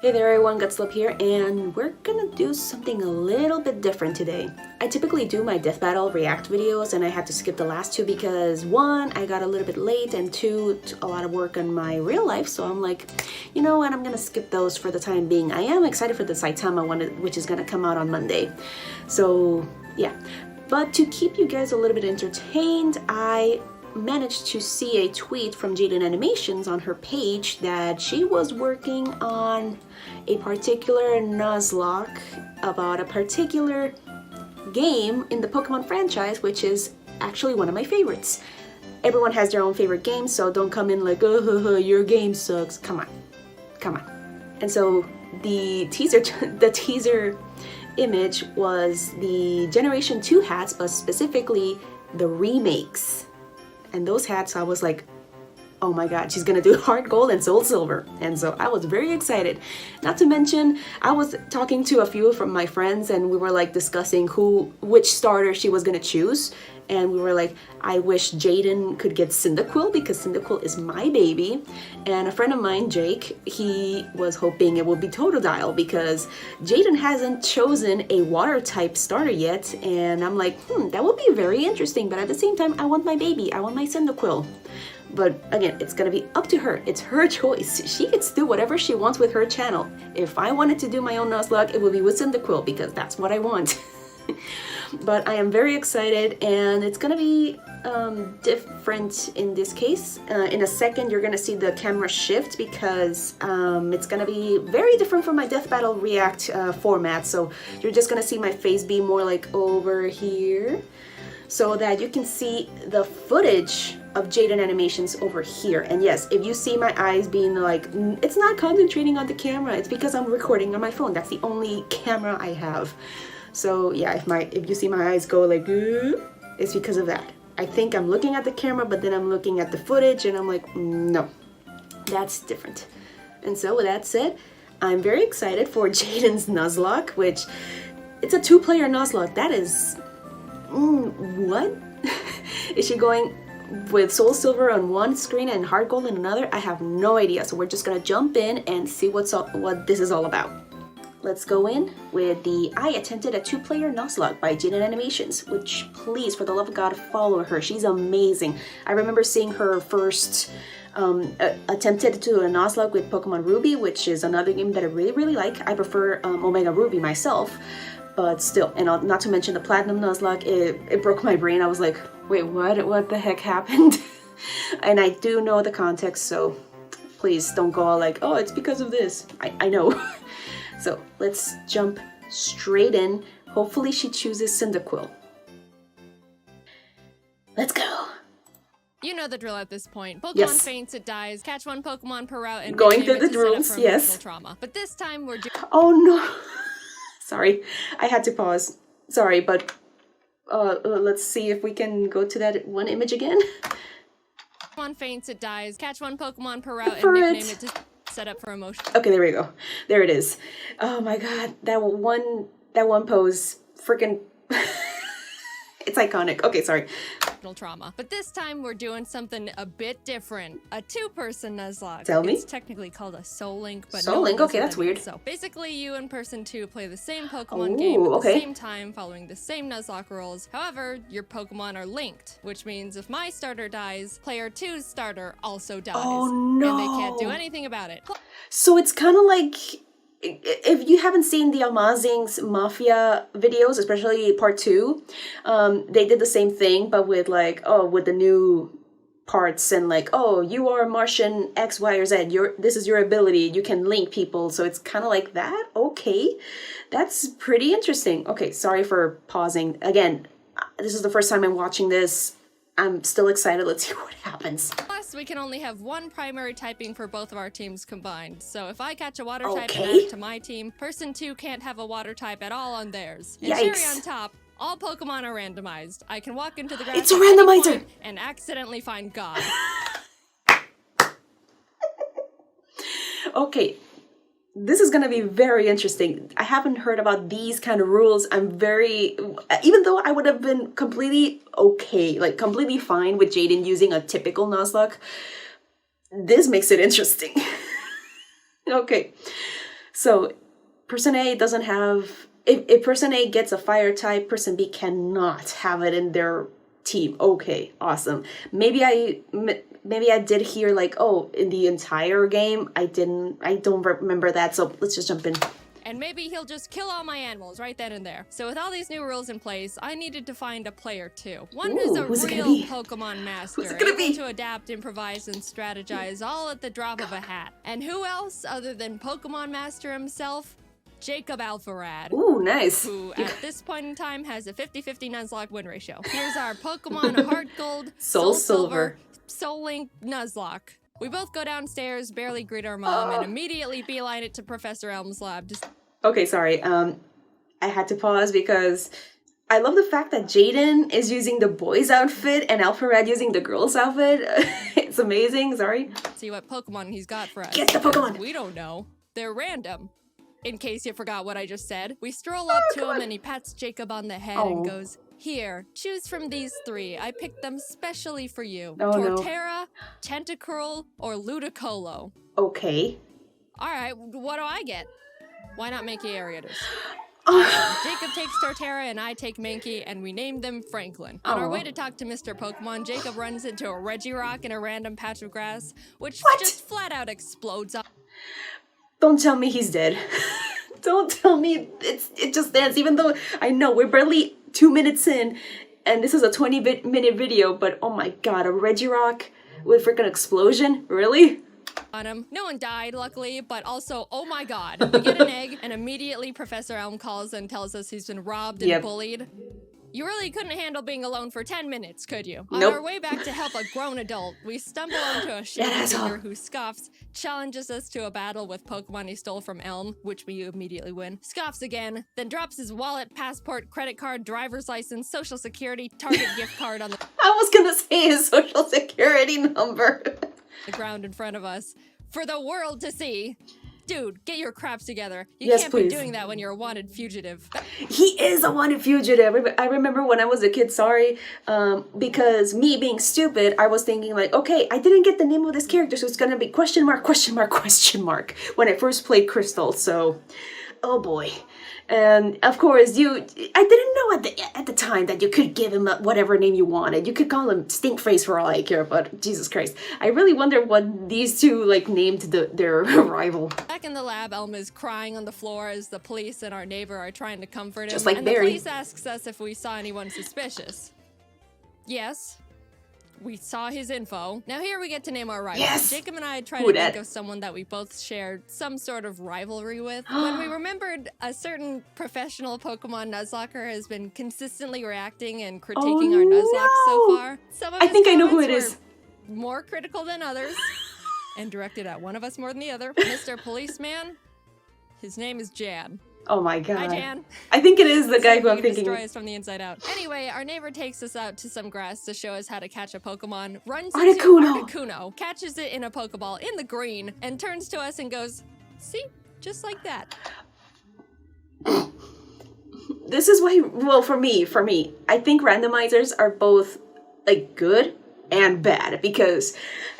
Hey there everyone, Gutslove here, and we're gonna do something a little bit different today. I typically do my Death Battle React videos, and I had to skip the last two because one, I got a little bit late, and two, a lot of work on my real life, so I'm like, you know what, I'm gonna skip those for the time being. I am excited for the Saitama one, which is gonna come out on Monday. So, yeah. But to keep you guys a little bit entertained, I managed to see a tweet from JaidenAnimations on her page that she was working on a particular Nuzlocke about a particular game in the Pokemon franchise, which is actually one of my favorites. Everyone has their own favorite game, so don't come in like, oh, your game sucks. Come on, come on. And so the teaser image was the Generation 2 hats, but specifically the remakes. And those hats, I was like, oh my god, she's gonna do Heart Gold and Soul Silver. And so I was very excited. Not to mention, I was talking to a few from my friends and we were like discussing which starter she was gonna choose. And we were like, I wish Jaiden could get Cyndaquil because Cyndaquil is my baby. And a friend of mine, Jake, he was hoping it would be Totodile because Jaiden hasn't chosen a water type starter yet. And I'm like, that would be very interesting. But at the same time, I want my baby. I want my Cyndaquil. But again, it's gonna be up to her. It's her choice. She gets to do whatever she wants with her channel. If I wanted to do my own Nuzlocke, it would be with Cyndaquil because that's what I want. But I am very excited, and it's gonna be different in this case. In a second, you're gonna see the camera shift because it's gonna be very different from my Death Battle React format. So you're just gonna see my face be more like over here, so that you can see the footage of JaidenAnimations over here. And yes, if you see my eyes being like, it's not concentrating on the camera, it's because I'm recording on my phone. That's the only camera I have. So yeah, if you see my eyes go like, it's because of that. I think I'm looking at the camera, but then I'm looking at the footage and I'm like, no, that's different. And so with that said, I'm very excited for Jaiden's Nuzlocke, which it's a 2-player Nuzlocke. That is, what? Is she going with Soul Silver on one screen and Heart Gold in another? I have no idea. So we're just gonna jump in and see what this is all about. Let's go in with the I Attempted a 2-Player Nuzlocke by JaidenAnimations, which please, for the love of God, follow her. She's amazing. I remember seeing her first attempted to do a Nuzlocke with Pokemon Ruby, which is another game that I really, really like. I prefer Omega Ruby myself, but still, and not to mention the Platinum Nuzlocke, it broke my brain. I was like, wait, what the heck happened? And I do know the context, so please don't go all like, oh, it's because of this. I know. So let's jump straight in. Hopefully she chooses Cyndaquil. Let's go. You know the drill at this point. Pokemon Yes. faints, it dies. Catch one Pokemon per route and Going rename through it the to set up rules, for yes. emotional trauma. But this time we're doing Oh no. Sorry, I had to pause. Sorry, but let's see if we can go to that one image again. Pokemon faints, it dies. Catch one Pokemon per route and For nickname it. it to set up for emotional Okay, there we go. There it is. Oh my god, that one pose, freaking, it's iconic. Okay, sorry. trauma. But this time we're doing something a bit different. A 2-person Nuzlocke. Tell me. It's technically called a Soul Link, but Soul no one Link? knows Okay, what that's that means. weird. So basically you and person 2 play the same Pokemon Ooh, game at okay. the same time, following the same Nuzlocke rules. However, your Pokemon are linked, which means if my starter dies, player 2's starter also dies. Oh no. And they can't do anything about it. So it's kind of like, if you haven't seen the Amazing's Mafia videos, especially part 2, they did the same thing, but with like, oh, with the new parts and like, oh, you are Martian X, Y, or Z. This is your ability. You can link people. So it's kind of like that. Okay, that's pretty interesting. Okay, sorry for pausing. Again, this is the first time I'm watching this. I'm still excited. Let's see what happens. Plus, we can only have one primary typing for both of our teams combined. So if I catch a water type and Okay. add it to my team, person 2 can't have a water type at all on theirs. And Yikes. cherry on top, all Pokemon are randomized. I can walk into the grass It's a at any randomizer. point and accidentally find God. Okay, this is gonna be very interesting. I haven't heard about these kind of rules. Even though I would have been completely okay, like completely fine with Jaiden using a typical Nuzlocke, this makes it interesting. Okay, So person A doesn't have, if person A gets a fire type, person B cannot have it in their team. Okay, awesome. Maybe I did hear like, oh, in the entire game, I don't remember that, so let's just jump in. And maybe he'll just kill all my animals right then and there. So with all these new rules in place, I needed to find a player too. One who's a real Pokemon master, able to adapt, improvise, and strategize all at the drop of a hat. And who else other than Pokemon Master himself? Jacob Alpharad. Ooh, nice. Who at this point in time has a 50-50 Nuzlocke win ratio. Here's our Pokemon Heart Gold, Soul Silver, Soul Link Nuzlocke. We both go downstairs, barely greet our mom, and immediately beeline it to Professor Elm's lab. Okay, sorry. I had to pause because I love the fact that Jaiden is using the boy's outfit and Alpharad using the girl's outfit. It's amazing. Sorry. See what Pokemon he's got for us. Get the Pokemon! We don't know. They're random. In case you forgot what I just said, we stroll up to him and he pats Jacob on the head and goes, "Here, choose from these 3. I picked them specially for you. Torterra, Tentacruel, or Ludicolo." Okay. Alright, what do I get? Why not Mankey Ariatus? Jacob takes Torterra and I take Mankey, and we name them Franklin. On our way to talk to Mr. Pokemon, Jacob runs into a Regirock in a random patch of grass, which just flat out explodes up. Don't tell me he's dead. Don't tell me it just ends, even though I know we're barely 2 minutes in, and this is a 20-minute video, but oh my god, a Regirock with freaking explosion? Really? On him. No one died, luckily, but also, oh my god, we get an egg, and immediately Professor Elm calls and tells us he's been robbed and bullied. You really couldn't handle being alone for 10 minutes, could you? On our way back to help a grown adult, we stumble onto a shady figure who scoffs, challenges us to a battle with Pokemon he stole from Elm, which we immediately win, scoffs again, then drops his wallet, passport, credit card, driver's license, social security, Target gift card on the I was gonna say his social security number. the ground in front of us for the world to see. Dude, get your craps together. You can't please. be doing that when you're a wanted fugitive. He is a wanted fugitive. I remember when I was a kid, because me being stupid, I was thinking like, okay, I didn't get the name of this character, so it's gonna be question mark, question mark, question mark when I first played Crystal, so, oh boy. And of course, I didn't know at the time that you could give him whatever name you wanted. You could call him Stinkface for all I care, but Jesus Christ. I really wonder what these two like named their rival. Back in the lab, Elm is crying on the floor as the police and our neighbor are trying to comfort him. Just like and Barry. The police asks us if we saw anyone suspicious. Yes. We saw his info. Now here we get to name our rival. Yes! Jacob and I tried to think of someone that we both shared some sort of rivalry with. When we remembered a certain professional Pokemon Nuzlocker has been consistently reacting and critiquing our Nuzlocke so far. Some of I think I know who it is. More critical than others and directed at one of us more than the other. Mr. Policeman, his name is Jan. Oh my god. Hi, Jan. I think it is the guy who I'm thinking. Destroy us from the inside out. Anyway, our neighbor takes us out to some grass to show us how to catch a Pokemon, runs into Articuno, catches it in a Pokeball in the green, and turns to us and goes, "See? Just like that." This is why, well, for me, I think randomizers are both like good and bad because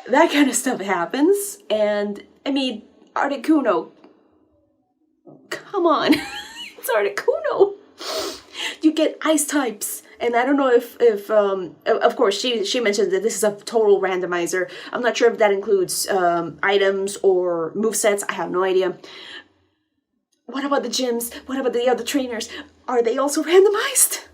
that kind of stuff happens. And I mean, Articuno, come on, it's Articuno. You get ice types, and I don't know if of course she mentioned that this is a total randomizer. I'm not sure if that includes items or movesets. I have no idea. What about the gyms? What about the other trainers? Are they also randomized?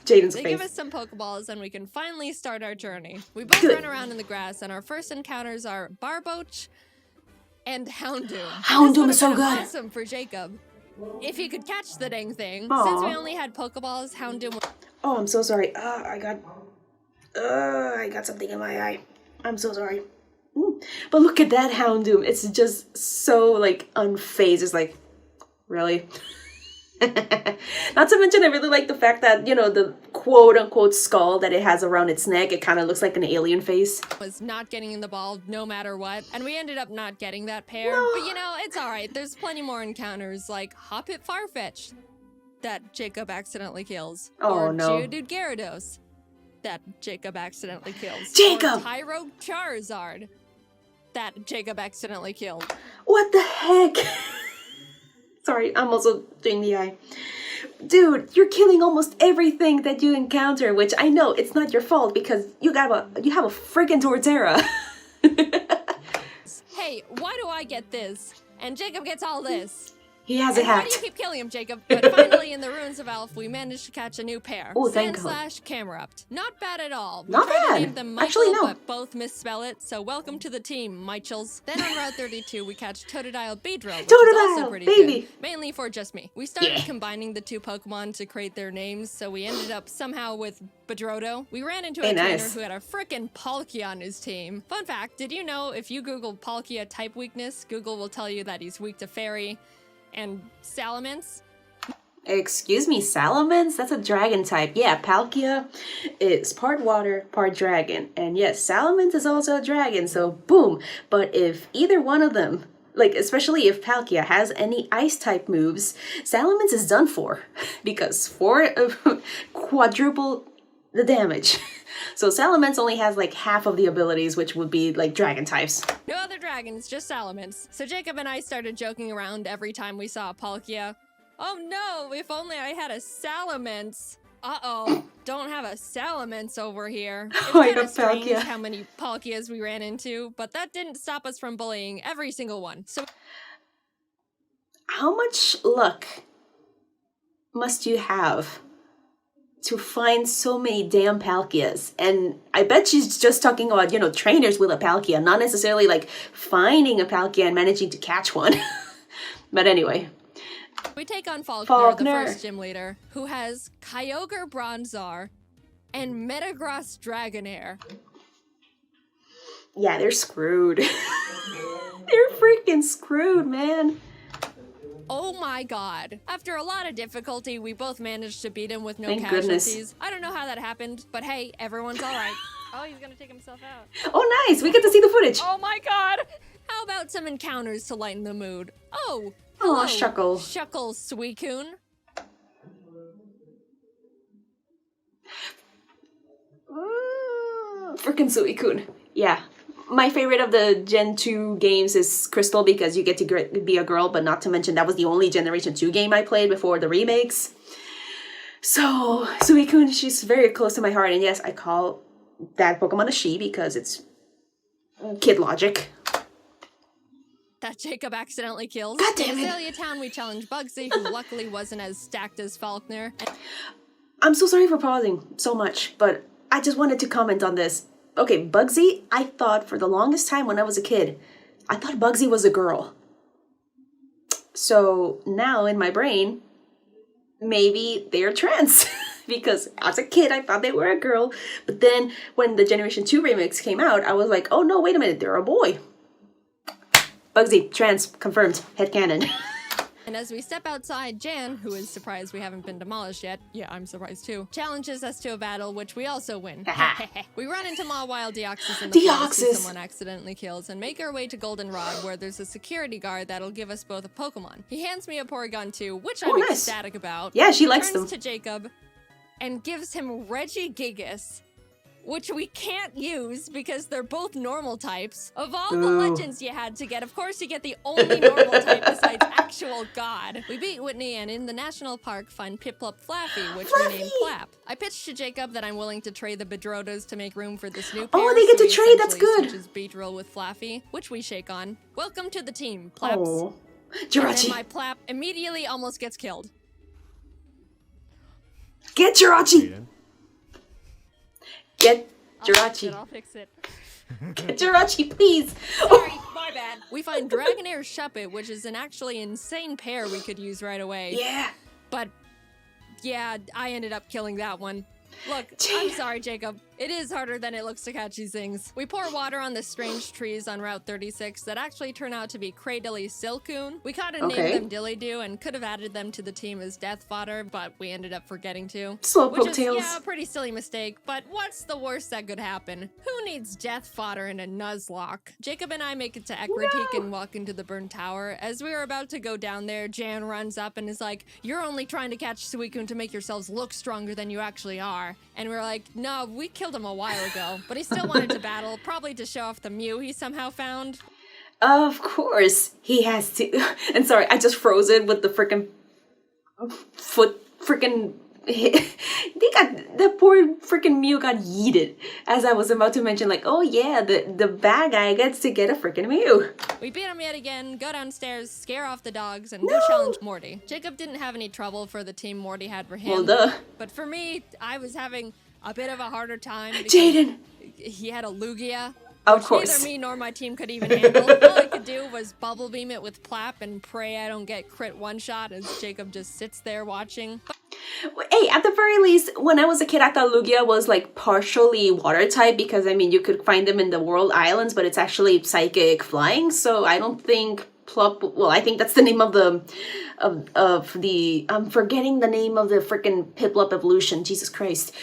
Jaiden's face. They give us some Pokeballs and we can finally start our journey. We both run around in the grass and our first encounters are Barboach and Houndoom. Houndoom is so good. Awesome for Jacob. If he could catch the dang thing. Aww. Since we only had Pokeballs, Houndoom was... Oh, I'm so sorry. I got something in my eye. I'm so sorry. But look at that Houndoom. It's just so, like, unfazed. It's like, really? Not to mention, I really like the fact that, you know, the quote-unquote skull that it has around its neck, it kind of looks like an alien face. Was not getting in the ball no matter what, and we ended up not getting that pair. No. But, you know, it's alright. There's plenty more encounters, like Hoppip Farfetch that Jacob accidentally kills. Oh, no. Geodude Gyarados that Jacob accidentally kills. Jacob! Or Tyro Charizard that Jacob accidentally killed. What the heck? Sorry, I'm also doing the eye. Dude, you're killing almost everything that you encounter, which I know it's not your fault because you have a friggin' Torterra. Hey, why do I get this? And Jacob gets all this. He has a Why hat. do you keep killing him, Jacob? But finally, in the ruins of Alf, we managed to catch a new pair. Oh, thank God. Sand/Camerupt. Not bad at all. Not We tried to bad. name them Michael, Actually, no. but both misspell it, so welcome to the team, Michels. Then on Route 32, we catch Totodile Beedrill, which is also Totodile, pretty baby. good. Mainly for just me. We started combining the two Pokemon to create their names, so we ended up somehow with Bedrodo. We ran into a trainer who had a frickin' Palkia on his team. Fun fact, did you know if you Google Palkia type weakness, Google will tell you that he's weak to Fairy and Salamence? Excuse me, Salamence? That's a dragon type. Yeah, Palkia is part water, part dragon. And yes, Salamence is also a dragon, so boom. But if either one of them, like especially if Palkia has any ice type moves, Salamence is done for. Because quadruple the damage. So Salamence only has like half of the abilities, which would be like dragon types. No other dragons, just Salamence. So Jacob and I started joking around every time we saw a Palkia. Oh no, if only I had a Salamence. Uh-oh, don't have a Salamence over here. It's Oh, I kind of got strange Palkia. how many Palkias we ran into, but that didn't stop us from bullying every single one. So How much luck must you have to find so many damn Palkias? And I bet she's just talking about, you know, trainers with a Palkia, not necessarily like finding a Palkia and managing to catch one. But anyway. we take on Faulkner, the first gym leader, who has Kyogre Bronzor and Metagross Dragonair. Yeah, they're screwed. They're freaking screwed, man. Oh my god. After a lot of difficulty, we both managed to beat him with no Thank casualties. goodness. I don't know how that happened, but hey, everyone's alright. Oh, he's gonna take himself out. Oh, nice. We get to see the footage. Oh my god! How about some encounters to lighten the mood? Oh, Oh, hello, Shuckle. Shuckle Suicune. Freaking Suicune. Yeah. My favorite of the Gen 2 games is Crystal because you get to be a girl, but not to mention that was the only Generation 2 game I played before the remakes. So, Suicune, she's very close to my heart, and yes, I call that Pokemon a she because it's kid logic. That Jacob accidentally kills. God damn it. In Azalea Town, we challenged Bugsy, who luckily wasn't as stacked as Faulkner. I'm so sorry for pausing so much, but I just wanted to comment on this. Okay, Bugsy, I thought for the longest time when I was a kid, I thought Bugsy was a girl. So now in my brain, maybe they're trans. Because as a kid, I thought they were a girl. But then when the Generation 2 remix came out, I was like, oh no, wait a minute, they're a boy. Bugsy, trans, confirmed, headcanon. And as we step outside, Jan, who is surprised we haven't been demolished yet, yeah, I'm surprised too, challenges us to a battle, which we also win. We run into Mawile Deoxys in the forest who someone accidentally kills, and make our way to Goldenrod, where there's a security guard that'll give us both a Pokemon. He hands me a Porygon 2, which I'm ecstatic about. Yeah, she likes turns them. to Jacob and gives him Regigigas, which we can't use because they're both normal types. Of all the legends you had to get, of course you get the only normal type besides actual God. We beat Whitney and in the national park find Piplup Flaffy, which we named Clap. I pitched to Jacob that I'm willing to trade the Bedrodos to make room for this new pair. Oh, they get to trade, that's good. Which is Beedrill with Flaffy, which we shake on. Welcome to the team, Plaps. Oh, Jirachi. And then my Plap immediately almost gets killed. Get Jirachi! Get Jirachi. I'll fix it. Get Jirachi, please. Sorry, my bad. We find Dragonair Shuppet, which is an actually insane pair we could use right away. Yeah. But, yeah, I ended up killing that one. Look, I'm sorry, Jacob. It is harder than it looks to catch these things. We pour water on the strange trees on Route 36 that actually turn out to be Cradily Silcoon. We kinda named them Dilly-Doo and could have added them to the team as death fodder, but we ended up forgetting to. Slowpoke tails. Yeah, a pretty silly mistake, but what's the worst that could happen? Who needs death fodder in a Nuzlocke? Jacob and I make it to Ekritique and walk into the Burn Tower. As we were about to go down there, Jan runs up and is like, "You're only trying to catch Suicune to make yourselves look stronger than you actually are." And we're like, "No, we killed killed him a while ago, but he still wanted to battle, probably to show off the Mew he somehow found. Of course, he has to. And sorry, I just froze it with the freaking foot freaking. That poor freaking Mew got yeeted. As I was about to mention, like, oh yeah, the bad guy gets to get a freaking Mew. We beat him yet again, go downstairs, scare off the dogs, and go challenge Morty. Jacob didn't have any trouble for the team Morty had for him. Well, duh. But for me, I was having a bit of a harder time. Jaiden! He had a Lugia. Of course. Neither me nor my team could even handle. All I could do was bubble beam it with Plap and pray I don't get crit one-shot as Jacob just sits there watching. Hey, at the very least, when I was a kid, I thought Lugia was like partially water type because, I mean, you could find them in the World Islands, but it's actually psychic flying. So I don't think Plop. Well, I think that's the name of the I'm forgetting the name of the freaking Piplup evolution. Jesus Christ!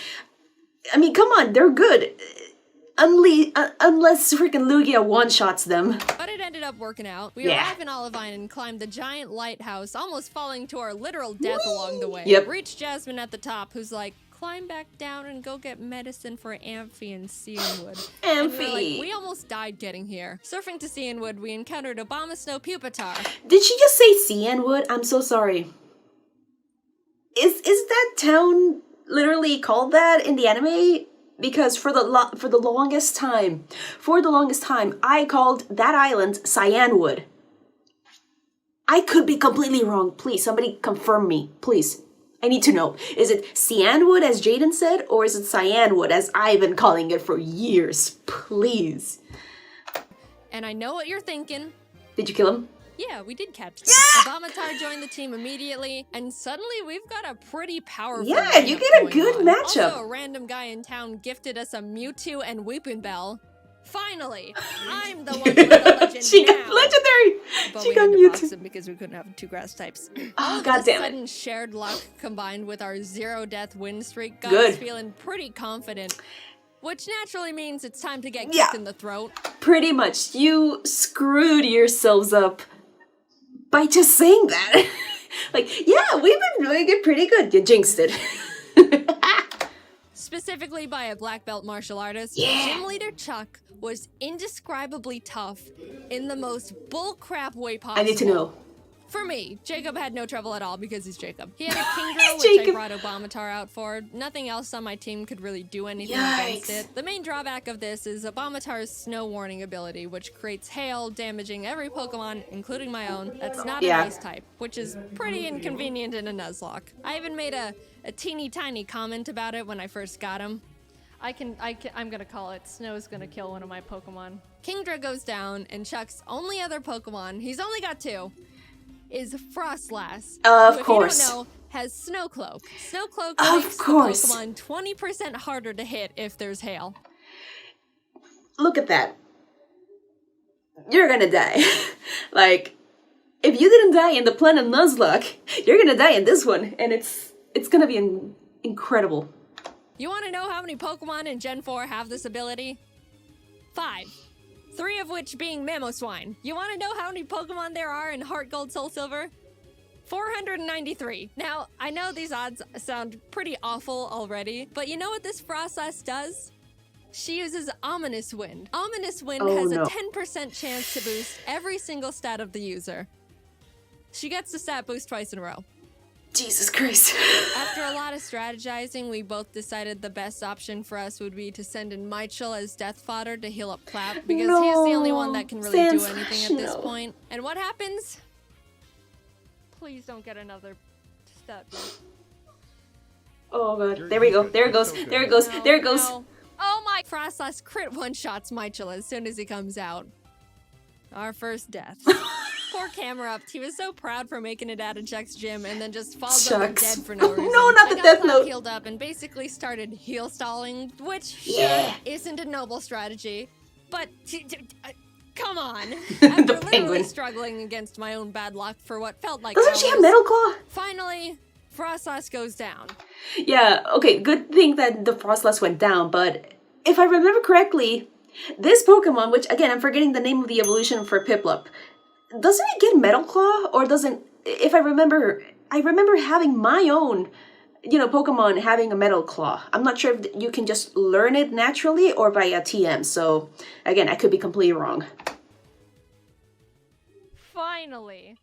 I mean, come on, they're good. Unless freaking Lugia one-shots them. But it ended up working out. We arrived in Olivine and climbed the giant lighthouse, almost falling to our literal death along the way. Yep. Reached Jasmine at the top, who's like, climb back down and go get medicine for Amphi and Cianwood. Amphi! We almost died getting here. Surfing to Cianwood, we encountered Obama Snow Pupitar. Did she just say Cianwood? I'm so sorry. Is that town literally called that in the anime? Because for the longest time, I called that island Cyanwood. I could be completely wrong. Please, somebody confirm me, please. I need to know. Is it Cyanwood, as Jaiden said, or is it Cyanwood, as I've been calling it for years? Please. And I know what you're thinking. Did you kill him? Yeah, we did catch them. Obamatar joined the team immediately, and suddenly we've got a pretty powerful you get a good matchup. Also, a random guy in town gifted us a Mewtwo and Weepinbell. Finally, I'm the one with the legend She now. got legendary! But She we got had to box Mewtwo. him because we couldn't have two grass types. Oh, god damn it. Sudden shared luck combined with our 0-death win streak got Good. us feeling pretty confident. Which naturally means it's time to get kicked in the throat. Pretty much. You screwed yourselves up by just saying that. Like, yeah, we've been doing it pretty good. You jinxed it. Specifically by a black belt martial artist, Gym Leader Chuck was indescribably tough in the most bullcrap way possible. I need to know. For me, Jacob had no trouble at all because he's Jacob. He had a Kingdra, which I brought Obamatar out for. Nothing else on my team could really do anything against it. The main drawback of this is Obamatar's Snow Warning ability, which creates hail, damaging every Pokemon, including my own, that's not an ice type, which is pretty inconvenient in a Nuzlocke. I even made a teeny tiny comment about it when I first got him. I'm gonna call it Snow's gonna kill one of my Pokemon. Kingdra goes down, and Chuck's only other Pokemon, he's only got two, is Frostlass. Of course. If you don't know, has Snowcloak. Snowcloak Of makes course. the Pokemon 20% harder to hit if there's hail. Look at that. You're gonna die. Like, if you didn't die in the Planet Nuzlocke, you're gonna die in this one, and it's gonna be incredible. You want to know how many Pokemon in Gen 4 have this ability? 5. 3 of which being Mamoswine. You want to know how many Pokemon there are in Heart Gold Soul Silver? 493. Now, I know these odds sound pretty awful already, but you know what this Frostlass does? She uses Ominous Wind. Ominous Wind has a 10% chance to boost every single stat of the user. She gets the stat boost twice in a row. Jesus Christ. After a lot of strategizing, we both decided the best option for us would be to send in Michael as death fodder to heal up Clap, because he's the only one that can really do anything at this point. And what happens? Please don't get another stat boost. Oh god, there we go, there it goes, there it goes, there it goes. No. Oh my! Frostlass crit one-shots Michael as soon as he comes out. Our first death. Poor Camerupt. He was so proud for making it out of Chuck's gym and then just falls over dead for no reason. No, not the death note. Healed up and basically started heal stalling, which isn't a noble strategy. But come on. After literally struggling against my own bad luck for what felt like Doesn't she have Metal Claw? Finally, Frostlass goes down. Yeah, okay, good thing that the Frostlass went down, but if I remember correctly, this Pokemon, which again, I'm forgetting the name of the evolution for Piplup, doesn't it get Metal Claw? Or doesn't, if I remember having my own you know, Pokemon having a metal claw. I'm not sure if you can just learn it naturally or by a TM. So again, I could be completely wrong. Finally.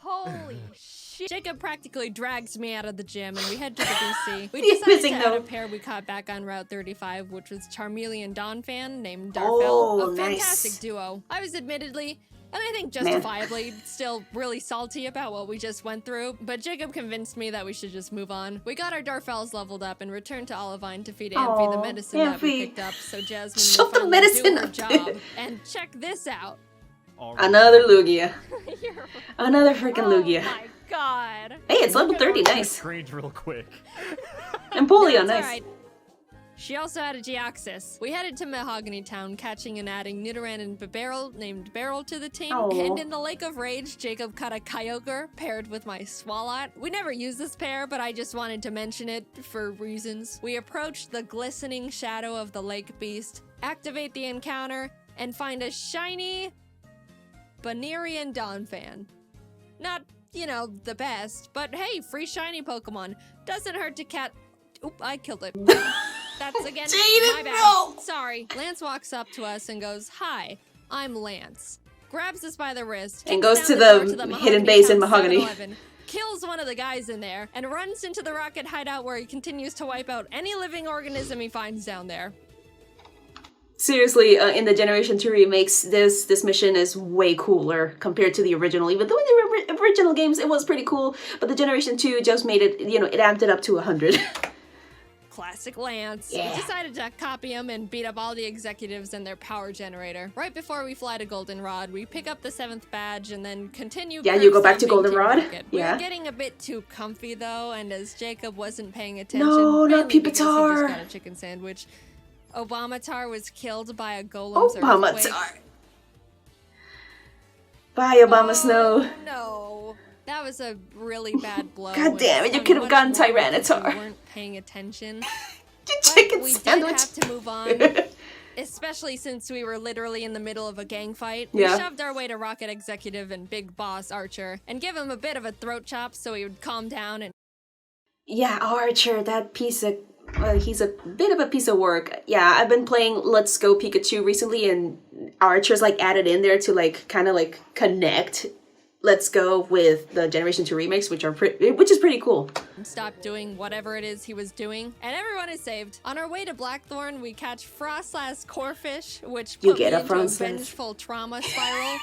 Holy shit. Jacob practically drags me out of the gym and we head to the BC. We decided to add a pair we caught back on Route 35, which was Charmeleon Donphan named Darfell. A fantastic duo. I was admittedly, and I think justifiably, still really salty about what we just went through, but Jacob convinced me that we should just move on. We got our Darfells leveled up and returned to Olivine to feed Amphi the medicine that we picked up, so Jasmine will finally do her job. And check this out. Another Lugia. Another freaking Lugia. Oh my god. Hey, it's level 30, nice. Strange real quick. Empoleon, nice. Right. She also had a Geoxys. We headed to Mahogany Town, catching and adding Nidoran and Bibarel, named Beryl, to the team. And in the Lake of Rage, Jacob caught a Kyogre paired with my Swalot. We never used this pair, but I just wanted to mention it for reasons. We approached the glistening shadow of the lake beast, activate the encounter, and find a shiny Banerian Donphan. Not, you know, the best, but hey, free shiny Pokemon. Doesn't hurt to Oop, I killed it. That's again my bad. No. Sorry. Lance walks up to us and goes, "Hi, I'm Lance." Grabs us by the wrist and goes to the hidden base in Mahogany. Kills one of the guys in there and runs into the rocket hideout where he continues to wipe out any living organism he finds down there. Seriously, in the Generation 2 remakes, this mission is way cooler compared to the original. Even though in the original games it was pretty cool, but the Generation 2 just made it, you know, it amped it up to 100. Classic Lance. Yeah. We decided to copy him and beat up all the executives and their power generator. Right before we fly to Goldenrod, we pick up the 7th badge and then continue. Yeah, you go back to Goldenrod? Yeah. We were getting a bit too comfy though, and as Jacob wasn't paying attention, no, not Pupitar. He just got a chicken sandwich. Obamatar was killed by a golem's earthquake. Bye, Obama Snow. No. That was a really bad blow. God damn it, you could have gotten Tyranitar. We weren't paying attention. Chicken we sandwich. did have to move on. Especially since we were literally in the middle of a gang fight. We shoved our way to Rocket Executive and Big Boss Archer and give him a bit of a throat chop so he would calm down and... Yeah, Archer, that piece of... he's a bit of a piece of work. Yeah, I've been playing Let's Go Pikachu recently, and Archer's like added in there to like kind of like connect Let's Go with the Generation 2 remakes, which is pretty cool. Stop doing whatever it is he was doing, and everyone is saved. On our way to Blackthorn, we catch Frostlass Corfish, which put me into a vengeful trauma spiral.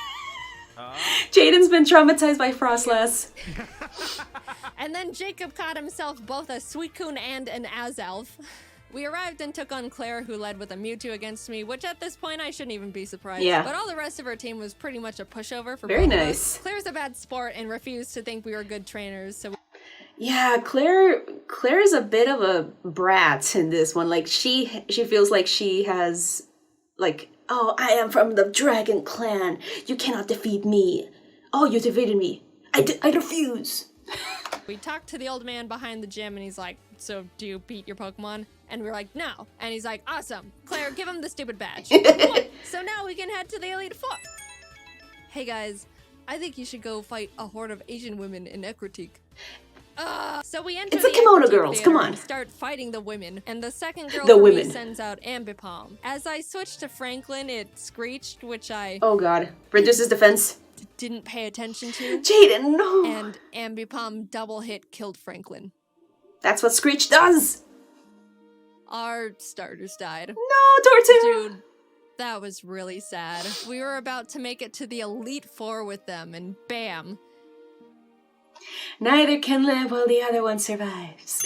Jaiden's been traumatized by Frostlass. And then Jacob caught himself both a Suicune and an Azelf. We arrived and took on Claire, who led with a Mewtwo against me, which at this point I shouldn't even be surprised. Yeah. But all the rest of our team was pretty much a pushover for Very both of nice. us. Claire's a bad sport and refused to think we were good trainers, so... Yeah, Claire is a bit of a brat in this one. Like, she feels like she has, like, oh, I am from the Dragon Clan. You cannot defeat me. Oh, you defeated me. I refuse. We talked to the old man behind the gym and he's like, "So do you beat your Pokemon?" And we're like, "No." And he's like, "Awesome. Claire, give him the stupid badge." Cool. So now we can head to the Elite Four. Hey guys, I think you should go fight a horde of Asian women in Ekritik. So we enter the Kimono Ekritik Girls, come on. and start fighting the women. And the second girl sends out Ambipom. As I switched to Franklin, it screeched, which I... Oh god. Reduces defense. Didn't pay attention to. Jaiden, no! And Ambipom double hit killed Franklin. That's what Screech does! Our starters died. No, Torterra! Dude, that was really sad. We were about to make it to the Elite Four with them, and bam. Neither can live while the other one survives.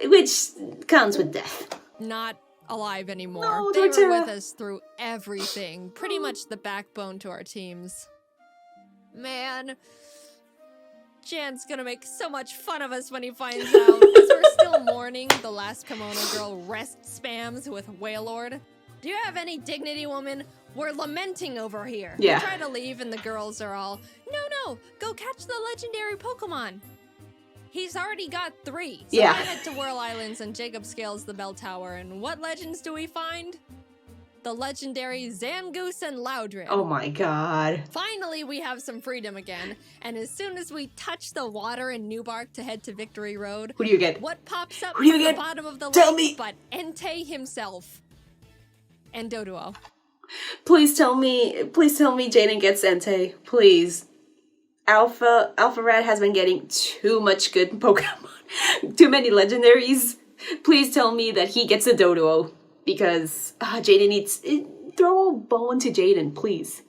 Which counts with death. Not alive anymore. No, they Torterra. were with us through everything. Pretty much the backbone to our teams. Man, Jan's gonna make so much fun of us when he finds out. As we're still mourning, the last Kimono girl rest spams with Wailord. Do you have any dignity, woman? We're lamenting over here. Yeah. We try to leave and the girls are all, no, go catch the legendary Pokemon. He's already got 3. So yeah. I head to Whirl Islands and Jacob scales the bell tower. And what legends do we find? the legendary Zangoose and Loudred. Oh my god. Finally, we have some freedom again, and as soon as we touch the water in Newbark to head to Victory Road, Who do you get? what pops up Who do you from get? the bottom of the Tell lake me. but Entei himself and Doduo. Please tell me Jaiden gets Entei. Please. Alpha Red has been getting too much good Pokemon. Too many legendaries. Please tell me that he gets a Doduo. Because Jaiden needs... throw a bone to Jaiden, please.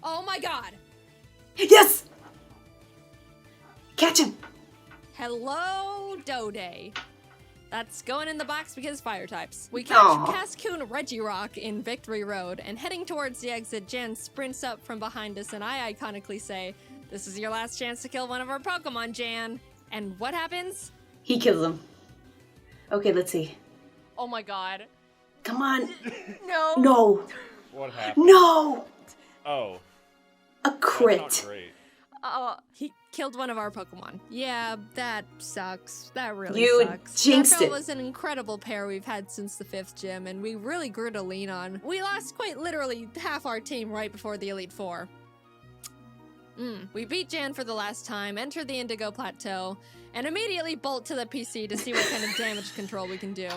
Oh my god! Yes! Catch him! Hello, Dode. That's going in the box because fire types. We catch Cascoon Regirock in Victory Road, and heading towards the exit, Jan sprints up from behind us, and I iconically say, "This is your last chance to kill one of our Pokemon, Jan." And what happens? He kills him. Okay, let's see. Oh my god. Come on. No. No. What happened? No! Oh. A crit. That's not great. He killed one of our Pokemon. Yeah, that sucks. That really You sucks. jinxed That it. was an incredible pair we've had since the 5th gym, and we really grew to lean on. We lost quite literally half our team right before the Elite Four. We beat Jan for the last time, enter the Indigo Plateau, and immediately bolt to the PC to see what kind of damage control we can do.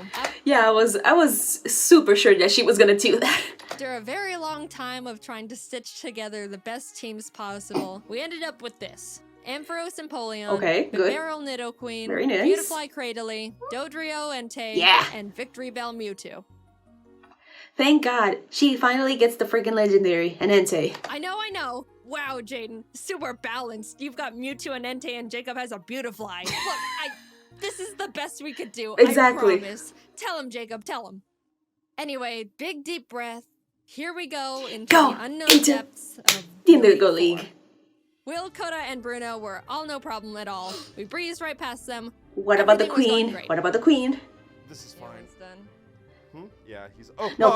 Yeah, I was super sure that she was gonna do that. After a very long time of trying to stitch together the best teams possible, we ended up with this. Ampharos Empoleon, Okay, good. Bibarel Nidoqueen, Very nice. Beautifly Cradily, Dodrio Entei, Yeah. and Victory Bell Mewtwo. Thank God, she finally gets the freaking legendary, an Entei. I know. Wow, Jaiden, super balanced. You've got Mewtwo and Entei, and Jacob has a Beautifly. Look, this is the best we could do. Exactly. I promise. Tell him, Jacob, tell him. Anyway, big deep breath. Here we go into the unknown depths of the Indigo Elite League. Four. Will, Coda, and Bruno were all no problem at all. We breezed right past them. What about the Everything was going queen? great. What about the queen? This is Yeah, fine. it's done. Yeah, he's... Oh, No.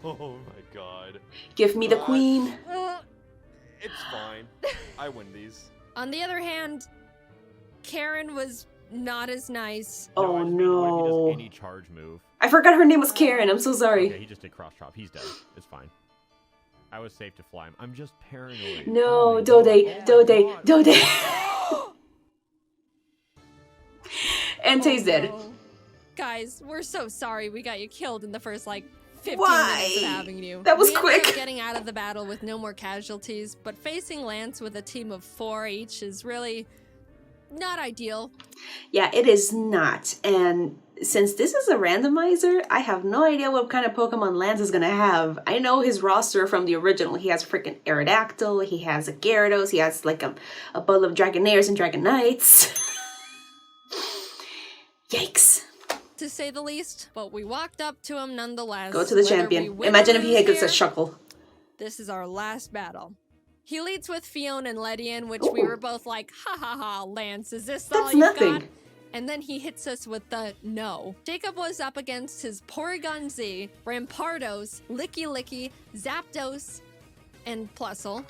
Oh my god. Give me the queen. It's fine. I win these. On the other hand, Karen was not as nice. Oh I just mean, what if no. he does any charge move? I forgot her name was Karen, I'm so sorry. Okay, he just did cross chop. He's dead. It's fine. I was safe to fly him. I'm just paranoid. No, Oh my Dode, God. Dode, Oh my Dode. God. Entei's dead. no. Guys, we're so sorry we got you killed in the first, 15 Why? minutes of having you. That was we ended up quick. getting out of the battle with no more casualties, but facing Lance with a team of 4 each is really not ideal. Yeah, it is not. And since this is a randomizer, I have no idea what kind of Pokemon Lance is gonna have. I know his roster from the original. He has freaking Aerodactyl, he has a Gyarados, he has a bundle of Dragonairs and Dragonites. Yikes. To say the least, but we walked up to him nonetheless. Go to the Whether we champion. win Imagine or if he lose gets a here, Shuckle. This is our last battle. He leads with Fion and Ledian, which we were both like, ha ha ha, Lance, is this all That's you've nothing. got? And then he hits us with the no. Jacob was up against his Porygon Z, Rampardos, Licky Licky, Zapdos, and Plusle.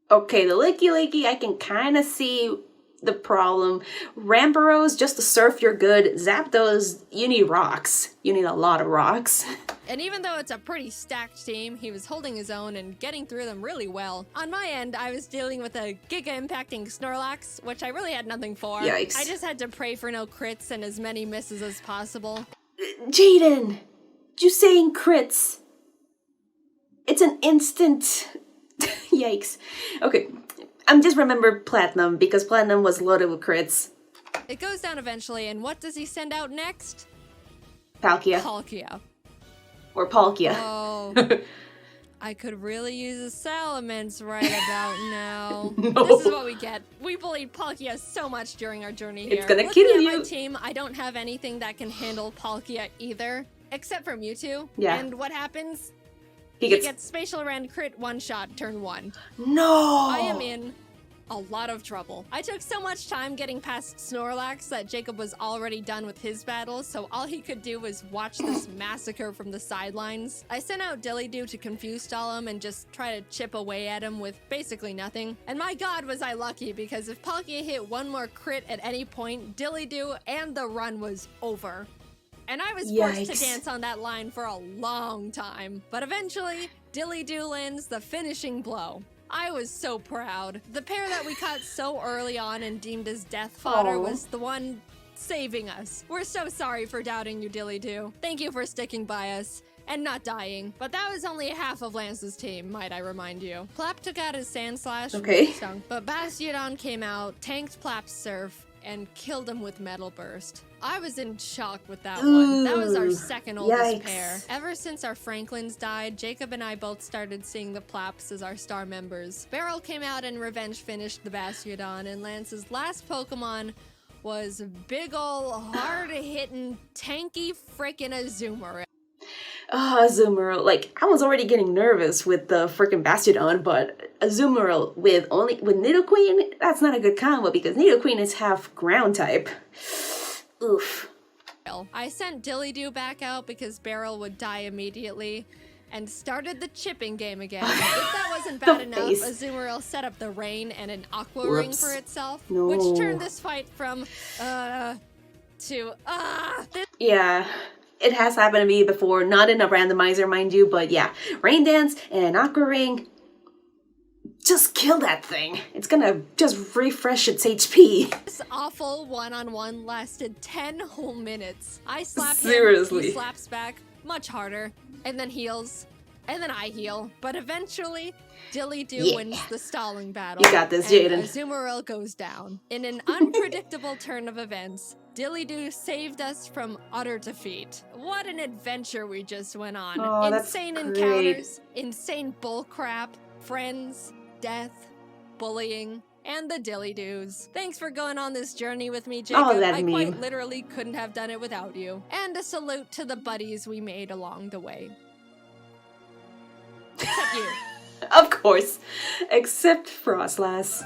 Okay, the Licky Licky, I can kind of see the problem. Rampardos, just to surf, you're good. Zapdos, you need rocks. You need a lot of rocks. And even though it's a pretty stacked team, he was holding his own and getting through them really well. On my end, I was dealing with a giga-impacting Snorlax, which I really had nothing for. Yikes. I just had to pray for no crits and as many misses as possible. Jaiden, you saying crits? It's an instant. Yikes. Okay, I'm just remember Platinum because Platinum was loaded with crits. It goes down eventually, and what does he send out next? Palkia. Palkia. Or Palkia. Oh, I could really use a Salamence right about now. No. This is what we get. We bullied Palkia so much during our journey here. It's gonna Looking kill at you. my team, I don't have anything that can handle Palkia either, except for Mewtwo. Yeah. And what happens? He He gets... gets Spatial Rend crit one shot, turn 1. No! I am in a lot of trouble. I took so much time getting past Snorlax that Jacob was already done with his battles, so all he could do was watch this massacre from the sidelines. I sent out Dillydoo to confuse stall him and just try to chip away at him with basically nothing. And my god was I lucky, because if Palkia hit one more crit at any point, Dillydoo and the run was over. and I was forced to Yikes. dance on that line for a long time. But eventually, Dilly Doo lands the finishing blow. I was so proud. The pair that we caught so early on and deemed as death fodder was the one saving us. We're so sorry for doubting you, Dilly Doo. Thank you for sticking by us and not dying. But that was only half of Lance's team, might I remind you. Plap took out his sand slash, stung, but Bastiodon came out, tanked Plap's surf, and killed him with Metal Burst. I was in shock with that one. That was our second oldest pair. Ever since our Franklins died, Jacob and I both started seeing the Plaps as our star members. Beryl came out and revenge finished the Bastiodon, and Lance's last Pokemon was big ol' hard-hitting, tanky frickin' Azumarill. Azumarill, like, I was already getting nervous with the freaking Bastiodon, but Azumarill with Nidoqueen, that's not a good combo because Nidoqueen is half ground type. Oof. I sent Dilly Doo back out because Beryl would die immediately and started the chipping game again. If that wasn't bad enough, Azumarill set up the rain and an Aqua Ring for itself, which turned this fight from, to, Yeah. It has happened to me before, not in a randomizer, mind you, but yeah. Rain Dance and Aqua Ring. Just kill that thing. It's gonna just refresh its HP. This awful one-on-one lasted 10 whole minutes. I slap him, he slaps back, much harder, and then heals, and then I heal. But eventually, Dilly Doo wins the stalling battle. You got this, Jaiden. Azumarill goes down. In an unpredictable turn of events, Dilly Doo saved us from utter defeat. What an adventure we just went on. Insane encounters, insane bullcrap, friends, death, bullying, and the Dilly Doos. Thanks for going on this journey with me, Jacob. I quite literally couldn't have done it without you. And a salute to the buddies we made along the way. Except you. Of course. Except Frostlass.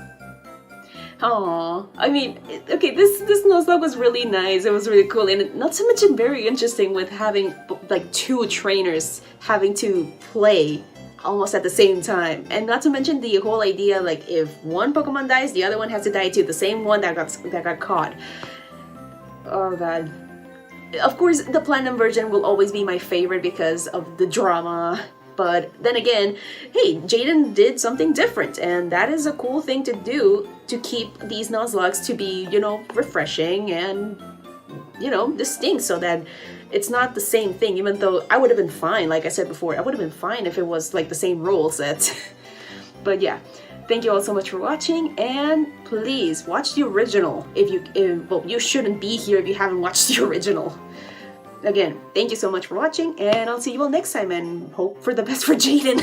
Aww. I mean, okay, this Nuzlocke was really nice. It was really cool. And not to mention very interesting with having, like, two trainers having to play almost at the same time. And not to mention the whole idea, like, if one Pokemon dies, the other one has to die too. The same one that got caught. Oh god. Of course, the Platinum version will always be my favorite because of the drama. But then again, hey, Jaiden did something different, and that is a cool thing to do to keep these Nuzlockes to be, you know, refreshing and, you know, distinct so that it's not the same thing, even though I would have been fine, like I said before, I would have been fine if it was like the same rule set. But yeah, thank you all so much for watching, and please watch the original well, you shouldn't be here if you haven't watched the original. Again, thank you so much for watching, and I'll see you all next time, and hope for the best for Jaiden.